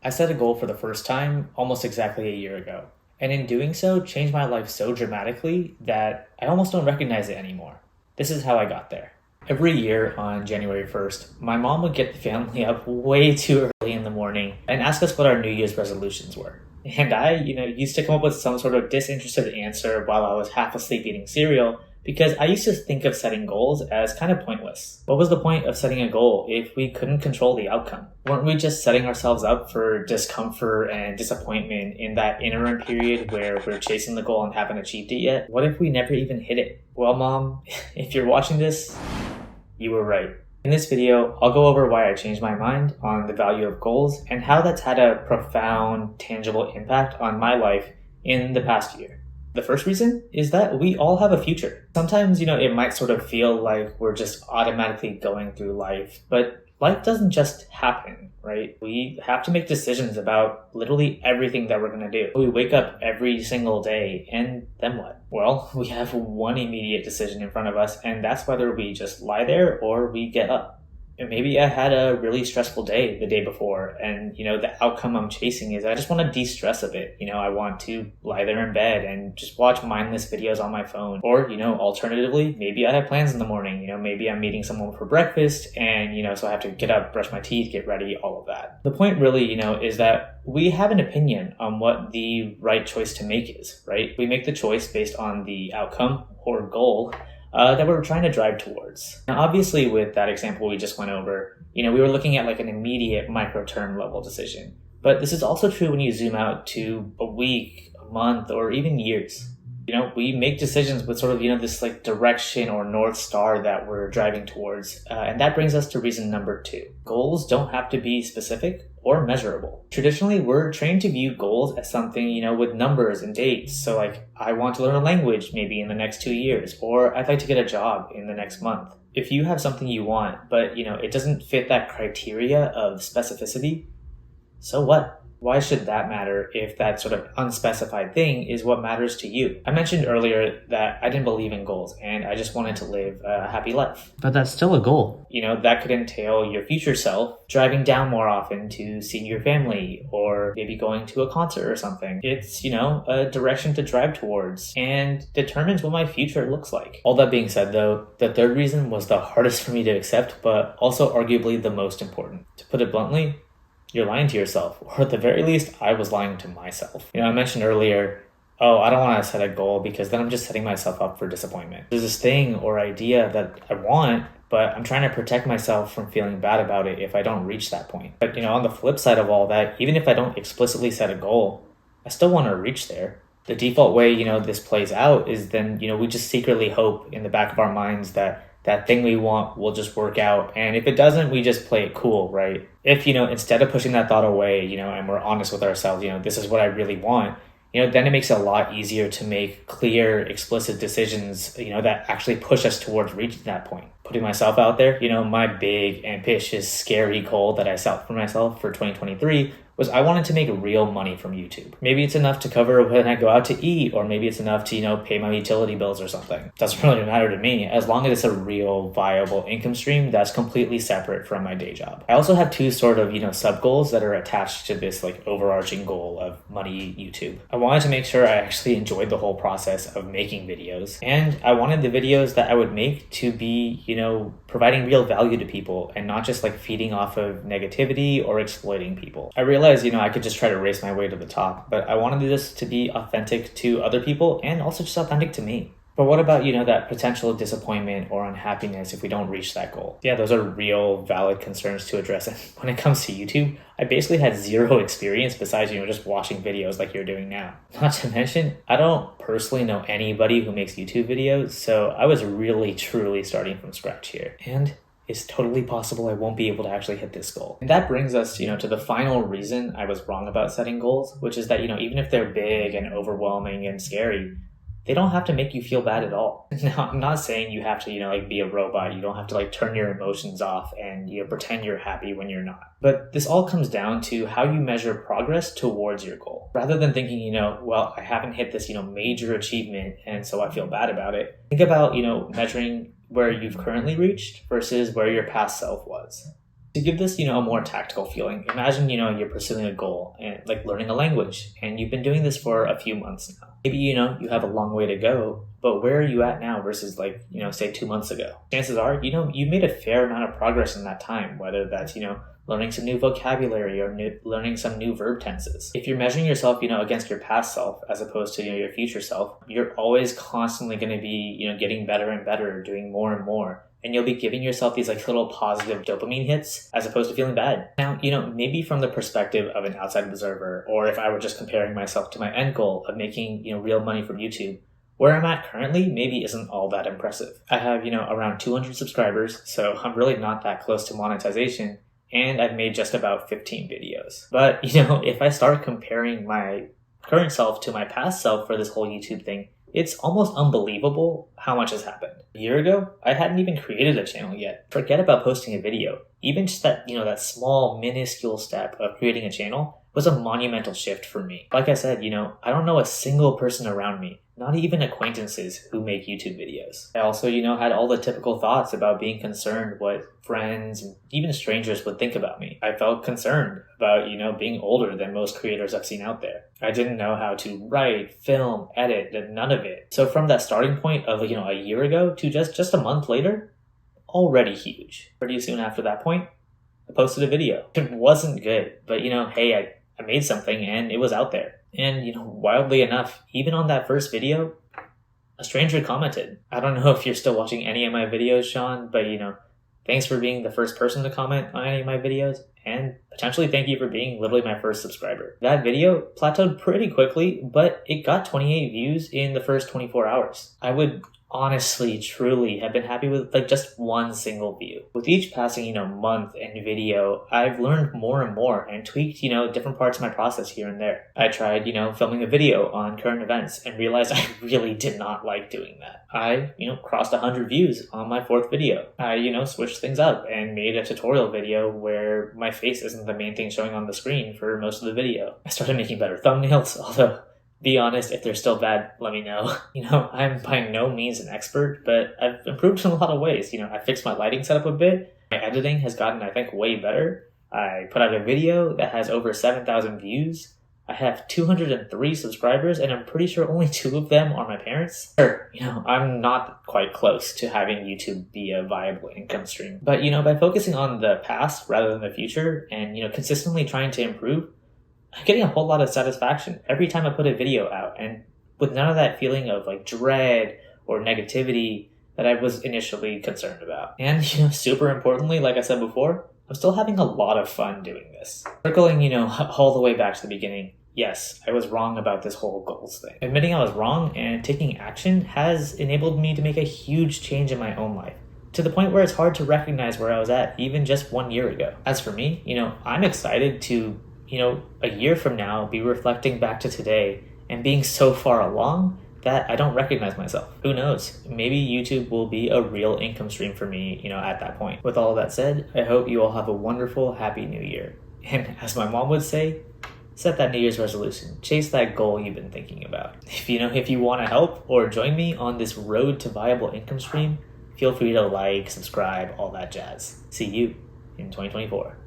I set a goal for the first time almost exactly a year ago, and in doing so, changed my life so dramatically that I almost don't recognize it anymore. This is how I got there. Every year on January 1st, my mom would get the family up way too early in the morning and ask us what our New Year's resolutions were. And I, used to come up with some sort of disinterested answer while I was half asleep eating cereal because I used to think of setting goals as kind of pointless. What was the point of setting a goal if we couldn't control the outcome? Weren't we just setting ourselves up for discomfort and disappointment in that interim period where we're chasing the goal and haven't achieved it yet? What if we never even hit it? Well, Mom, if you're watching this, you were right. In this video, I'll go over why I changed my mind on the value of goals and how that's had a profound, tangible impact on my life in the past year. The first reason is that we all have a future. Sometimes, it might sort of feel like we're just automatically going through life, but life doesn't just happen, right? We have to make decisions about literally everything that we're going to do. We wake up every single day, and then what? Well, we have one immediate decision in front of us, and that's whether we just lie there or we get up. And maybe I had a really stressful day the day before, and the outcome I'm chasing is I just want to de-stress a bit. I want to lie there in bed and just watch mindless videos on my phone. Or, alternatively, maybe I have plans in the morning. Maybe I'm meeting someone for breakfast, and so I have to get up, brush my teeth, get ready, all of that. The point really, is that we have an opinion on what the right choice to make is, right? We make the choice based on the outcome or goal that we're trying to drive towards. Now, obviously, with that example we just went over, we were looking at like an immediate micro-term level decision. But this is also true when you zoom out to a week, a month, or even years. We make decisions with sort of, this like direction or North Star that we're driving towards. And that brings us to reason number 2. Goals don't have to be specific or measurable. Traditionally, we're trained to view goals as something, with numbers and dates. So like, I want to learn a language maybe in the next 2 years, or I'd like to get a job in the next month. If you have something you want, but it doesn't fit that criteria of specificity, so what? Why should that matter if that sort of unspecified thing is what matters to you? I mentioned earlier that I didn't believe in goals and I just wanted to live a happy life. But that's still a goal. That could entail your future self driving down more often to see your family or maybe going to a concert or something. It's, a direction to drive towards and determines what my future looks like. All that being said though, the third reason was the hardest for me to accept, but also arguably the most important. To put it bluntly, you're lying to yourself, or at the very least, I was lying to myself. I mentioned earlier, I don't want to set a goal because then I'm just setting myself up for disappointment. There's this thing or idea that I want, but I'm trying to protect myself from feeling bad about it if I don't reach that point. But, on the flip side of all that, even if I don't explicitly set a goal, I still want to reach there. The default way, this plays out is then, we just secretly hope in the back of our minds that thing we want will just work out. And if it doesn't, we just play it cool, right? If, instead of pushing that thought away, and we're honest with ourselves, this is what I really want, then it makes it a lot easier to make clear, explicit decisions, that actually push us towards reaching that point. Putting myself out there, my big, ambitious, scary goal that I set for myself for 2023 was I wanted to make real money from YouTube. Maybe it's enough to cover when I go out to eat, or maybe it's enough to, pay my utility bills or something. Doesn't really matter to me, as long as it's a real viable income stream that's completely separate from my day job. I also have 2 sort of, sub goals that are attached to this like overarching goal of money YouTube. I wanted to make sure I actually enjoyed the whole process of making videos, and I wanted the videos that I would make to be, providing real value to people and not just like feeding off of negativity or exploiting people. I realized, I could just try to race my way to the top, but I wanted this to be authentic to other people and also just authentic to me. But what about, that potential disappointment or unhappiness if we don't reach that goal? Yeah, those are real valid concerns to address. And when it comes to YouTube, I basically had 0 experience besides, just watching videos like you're doing now. Not to mention, I don't personally know anybody who makes YouTube videos, so I was really, truly starting from scratch here. And it's totally possible I won't be able to actually hit this goal. And that brings us, to the final reason I was wrong about setting goals, which is that, even if they're big and overwhelming and scary, they don't have to make you feel bad at all. Now, I'm not saying you have to, be a robot. You don't have to turn your emotions off and, pretend you're happy when you're not. But this all comes down to how you measure progress towards your goal. Rather than thinking, well, I haven't hit this, major achievement and so I feel bad about it. Think about, measuring where you've currently reached versus where your past self was. To give this, a more tactical feeling, imagine, you're pursuing a goal and like learning a language, and you've been doing this for a few months now. Maybe, you have a long way to go, but where are you at now versus like, say 2 months ago? Chances are, you made a fair amount of progress in that time, whether that's, learning some new vocabulary or learning some new verb tenses. If you're measuring yourself, against your past self as opposed to, your future self, you're always constantly going to be, getting better and better, doing more and more. And you'll be giving yourself these like little positive dopamine hits as opposed to feeling bad. Now, maybe from the perspective of an outside observer, or if I were just comparing myself to my end goal of making, real money from YouTube, where I'm at currently maybe isn't all that impressive. I have, around 200 subscribers, so I'm really not that close to monetization, and I've made just about 15 videos. But, if I start comparing my current self to my past self for this whole YouTube thing, it's almost unbelievable how much has happened. A year ago, I hadn't even created a channel yet. Forget about posting a video. Even just that, that small, minuscule step of creating a channel was a monumental shift for me. Like I said, I don't know a single person around me, not even acquaintances, who make YouTube videos. I also, had all the typical thoughts about being concerned what friends and even strangers would think about me. I felt concerned about, being older than most creators I've seen out there. I didn't know how to write, film, edit, none of it. So from that starting point of, a year ago to just a month later, already huge. Pretty soon after that point, I posted a video. It wasn't good, but, hey, I made something and it was out there. And, wildly enough, even on that first video, a stranger commented. I don't know if you're still watching any of my videos, Sean, but, thanks for being the first person to comment on any of my videos, and potentially thank you for being literally my first subscriber. That video plateaued pretty quickly, but it got 28 views in the first 24 hours. I would honestly, truly have been happy with like just one single view. With each passing, month and video, I've learned more and more and tweaked, different parts of my process here and there. I tried, filming a video on current events and realized I really did not like doing that. I, crossed 100 views on my 4th video. I, switched things up and made a tutorial video where my face isn't the main thing showing on the screen for most of the video. I started making better thumbnails, although be honest, if they're still bad, let me know. I'm by no means an expert, but I've improved in a lot of ways. I fixed my lighting setup a bit. My editing has gotten, I think, way better. I put out a video that has over 7,000 views. I have 203 subscribers, and I'm pretty sure only 2 of them are my parents. Sure, I'm not quite close to having YouTube be a viable income stream. But, by focusing on the past rather than the future and, consistently trying to improve, I'm getting a whole lot of satisfaction every time I put a video out, and with none of that feeling of like dread or negativity that I was initially concerned about. And, super importantly, like I said before, I'm still having a lot of fun doing this. Circling, all the way back to the beginning, yes, I was wrong about this whole goals thing. Admitting I was wrong and taking action has enabled me to make a huge change in my own life, to the point where it's hard to recognize where I was at even just 1 year ago. As for me, I'm excited to a year from now, be reflecting back to today and being so far along that I don't recognize myself. Who knows? Maybe YouTube will be a real income stream for me, at that point. With all of that said, I hope you all have a wonderful, happy new year. And as my mom would say, set that New Year's resolution. Chase that goal you've been thinking about. If you want to help or join me on this road to viable income stream, feel free to like, subscribe, all that jazz. See you in 2024.